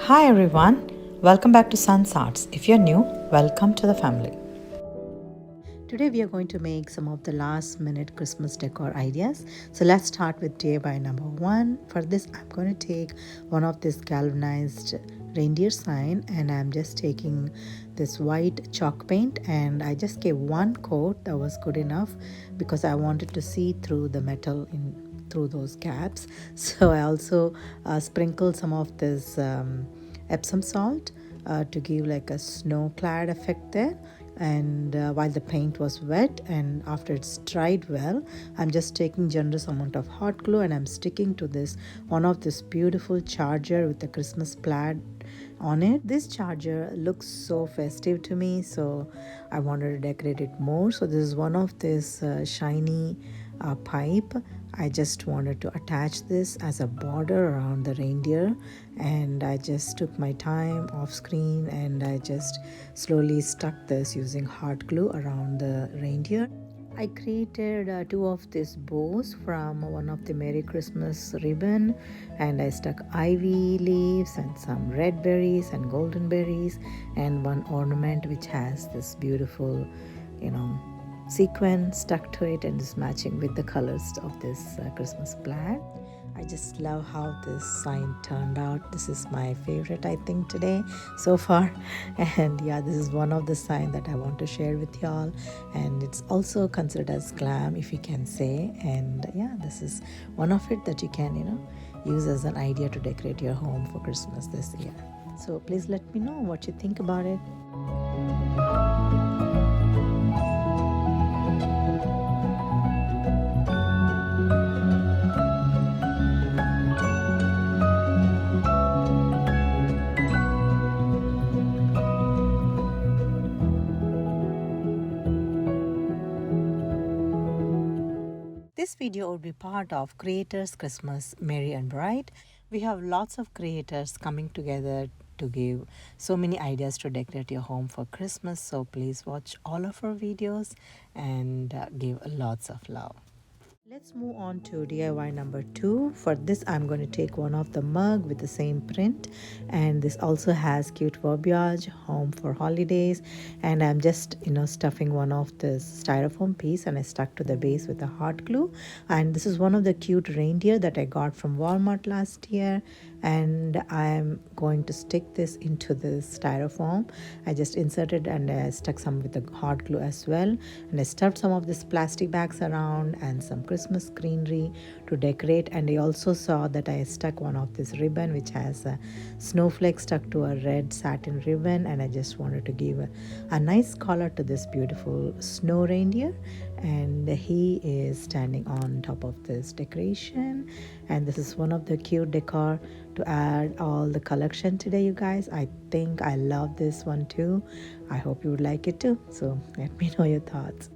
Hi everyone, welcome back to Sun's Arts. If you're new, welcome to the family. Today we are going to make some of the last minute Christmas decor ideas. So let's start with DIY number 1. For this I'm going to take one of this galvanized reindeer sign and I'm just taking this white chalk paint and I just gave one coat. That was good enough because I wanted to see through the metal through those gaps. So I also sprinkled some of this Epsom salt to give like a snow clad effect there. And while the paint was wet and after it's dried well, I'm just taking generous amount of hot glue and I'm sticking to this one of this beautiful charger with the Christmas plaid on it. This charger looks so festive to me, so I wanted to decorate it more. So this is one of this shiny pipe. I just wanted to attach this as a border around the reindeer, and I just took my time off screen and I just slowly stuck this using hot glue around the reindeer. I created two of these bows from one of the Merry Christmas ribbon, and I stuck ivy leaves and some red berries and golden berries and one ornament which has this beautiful, sequin stuck to it and is matching with the colors of this Christmas plaid. I just love how this sign turned out. This is my favorite, I think, today so far. And yeah, this is one of the signs that I want to share with y'all. And it's also considered as glam, if you can say. And yeah, this is one of it that you can, use as an idea to decorate your home for Christmas this year. So please let me know what you think about it. This video would be part of Creators Christmas Merry and Bright. We have lots of creators coming together to give so many ideas to decorate your home for Christmas. So please watch all of our videos and give lots of love. Let's move on to DIY number 2. For this, I'm going to take one of the mug with the same print, and this also has cute verbiage, home for holidays, and I'm just stuffing one of this styrofoam piece and I stuck to the base with a hot glue. And this is one of the cute reindeer that I got from Walmart last year, and I'm going to stick this into this styrofoam. I just inserted and I stuck some with the hot glue as well, and I stuffed some of this plastic bags around and some Christmas greenery to decorate. And I also saw that I stuck one of this ribbon which has a snowflake stuck to a red satin ribbon, and I just wanted to give a nice color to this beautiful snow reindeer, and he is standing on top of this decoration. And this is one of the cute decor to add all the collection today, you guys. I think I love this one too. I hope you would like it too, so let me know your thoughts.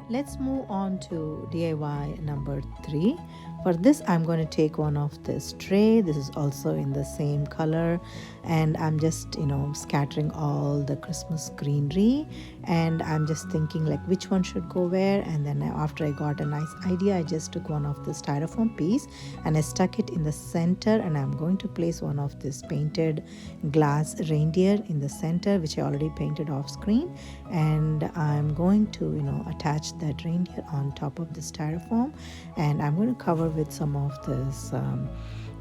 Let's move on to DIY number 3. For this, I'm going to take one of this tray. This is also in the same color, and I'm just scattering all the Christmas greenery, and I'm just thinking like which one should go where. And then after I got a nice idea, I just took one of the styrofoam piece and I stuck it in the center, and I'm going to place one of this painted glass reindeer in the center, which I already painted off screen, and I'm going to attach that reindeer on top of the styrofoam, and I'm going to cover with some of this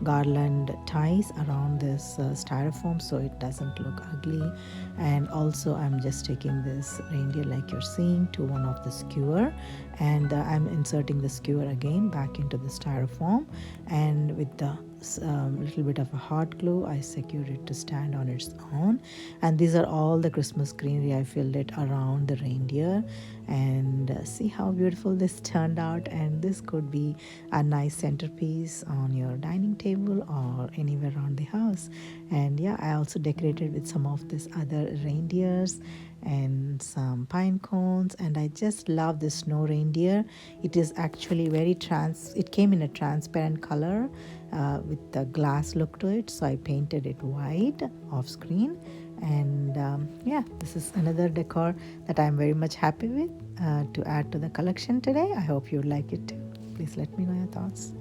garland ties around this styrofoam so it doesn't look ugly. And also I'm just taking this reindeer like you're seeing to one of the skewer, and I'm inserting the skewer again back into the styrofoam, and with the little bit of a hot glue. I secured it to stand on its own. And these are all the Christmas greenery. I filled it around the reindeer. And see how beautiful this turned out. And this could be a nice centerpiece on your dining table or anywhere around the house. And yeah, I also decorated with some of these other reindeers and some pine cones. And I just love this snow reindeer. It is actually very it came in a transparent color with the glass look to it, so I painted it white off screen. And yeah, this is another decor that I'm very much happy with to add to the collection today. I hope you like it too. Please let me know your thoughts.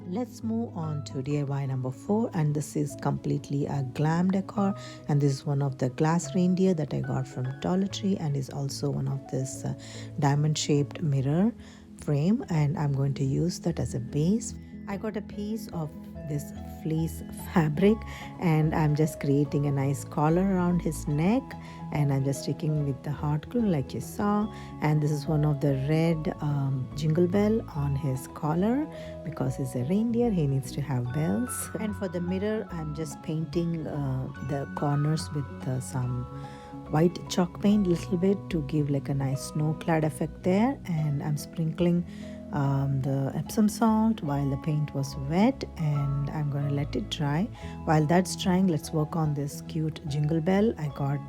Let's move on to DIY number 4, and this is completely a glam decor. And this is one of the glass reindeer that I got from Dollar Tree, and is also one of this diamond shaped mirror frame, and I'm going to use that as a base. I got a piece of this fleece fabric, and I'm just creating a nice collar around his neck, and I'm just sticking with the hot glue like you saw. And this is one of the red jingle bell on his collar, because he's a reindeer, he needs to have bells. And for the mirror, I'm just painting the corners with some white chalk paint, little bit, to give like a nice snow clad effect there. And I'm sprinkling the Epsom salt while the paint was wet, and I'm going to let it dry. While that's drying, let's work on this cute jingle bell. I got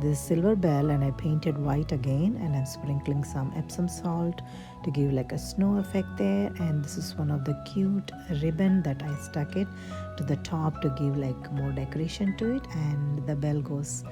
this silver bell and I painted white again, and I'm sprinkling some Epsom salt to give like a snow effect there. And this is one of the cute ribbon that I stuck it to the top to give like more decoration to it, and the bell goes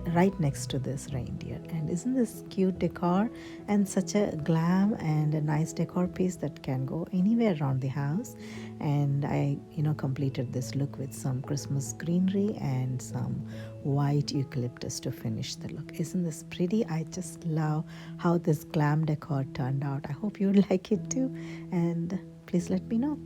right next to this reindeer. And isn't this cute decor, and such a glam and a nice decor piece that can go anywhere around the house. And I completed this look with some Christmas greenery and some white eucalyptus to finish the look. Isn't this pretty? I just love how this glam decor turned out. I hope you like it too, and please let me know.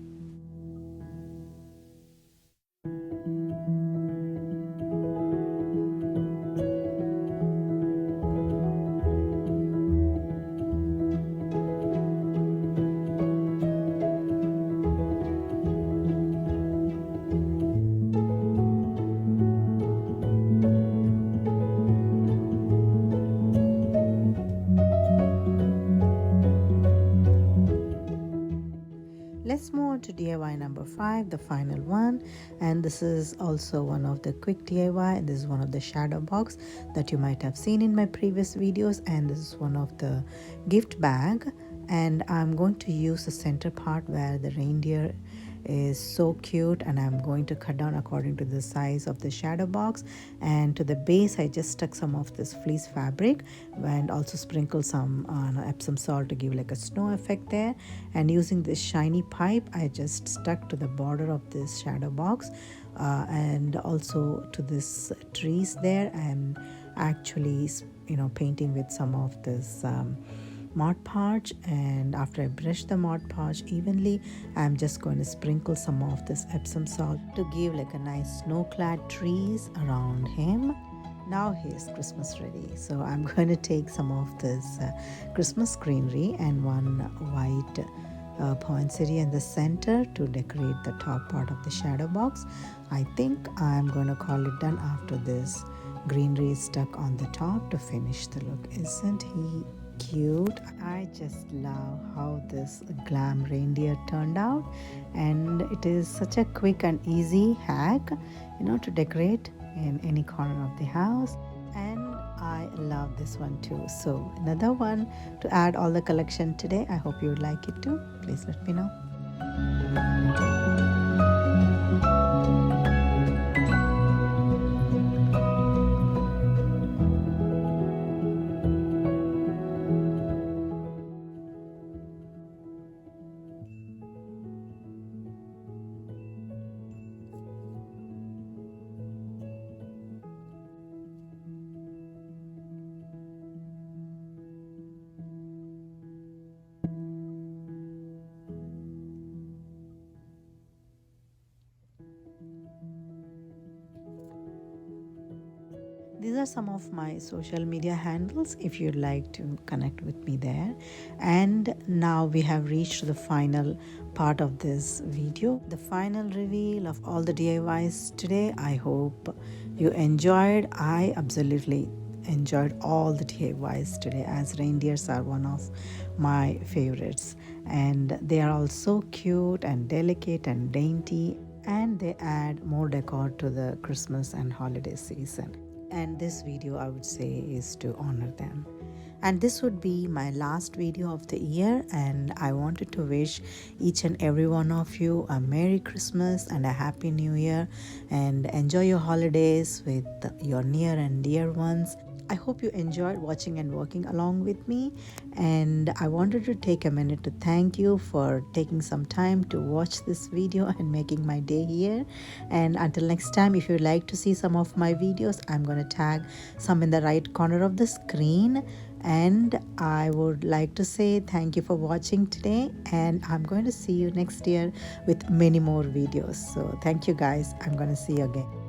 Let's move on to DIY number 5, the final one. And this is also one of the quick DIY, and this is one of the shadow box that you might have seen in my previous videos. And this is one of the gift bag, and I'm going to use the center part where the reindeer is so cute, and I'm going to cut down according to the size of the shadow box. And to the base, I just stuck some of this fleece fabric and also sprinkle some Epsom salt to give like a snow effect there. And using this shiny pipe, I just stuck to the border of this shadow box and also to this trees there. I'm actually painting with some of this Mod Podge, and after I brush the Mod Podge evenly, I'm just going to sprinkle some of this Epsom salt to give like a nice snow-clad trees around him. Now he's Christmas ready, so I'm going to take some of this Christmas greenery and one white poinsettia in the center to decorate the top part of the shadow box. I think I'm going to call it done after this greenery is stuck on the top to finish the look. Isn't he cute? I just love how this glam reindeer turned out, and it is such a quick and easy hack to decorate in any corner of the house. And I love this one too. So another one to add all the collection today. I hope you would like it too. Please let me know. These are some of my social media handles if you'd like to connect with me there. And now we have reached the final part of this video, the final reveal of all the DIYs today. I hope you enjoyed. I absolutely enjoyed all the DIYs today, as reindeers are one of my favorites, and they are all so cute and delicate and dainty, and they add more decor to the Christmas and holiday season. And this video, I would say, is to honor them. And this would be my last video of the year, and I wanted to wish each and every one of you a Merry Christmas and a Happy New Year, and enjoy your holidays with your near and dear ones. I hope you enjoyed watching and working along with me, and I wanted to take a minute to thank you for taking some time to watch this video and making my day here. And until next time, if you'd like to see some of my videos, I'm going to tag some in the right corner of the screen. And I would like to say thank you for watching today, and I'm going to see you next year with many more videos. So thank you guys. I'm going to see you again.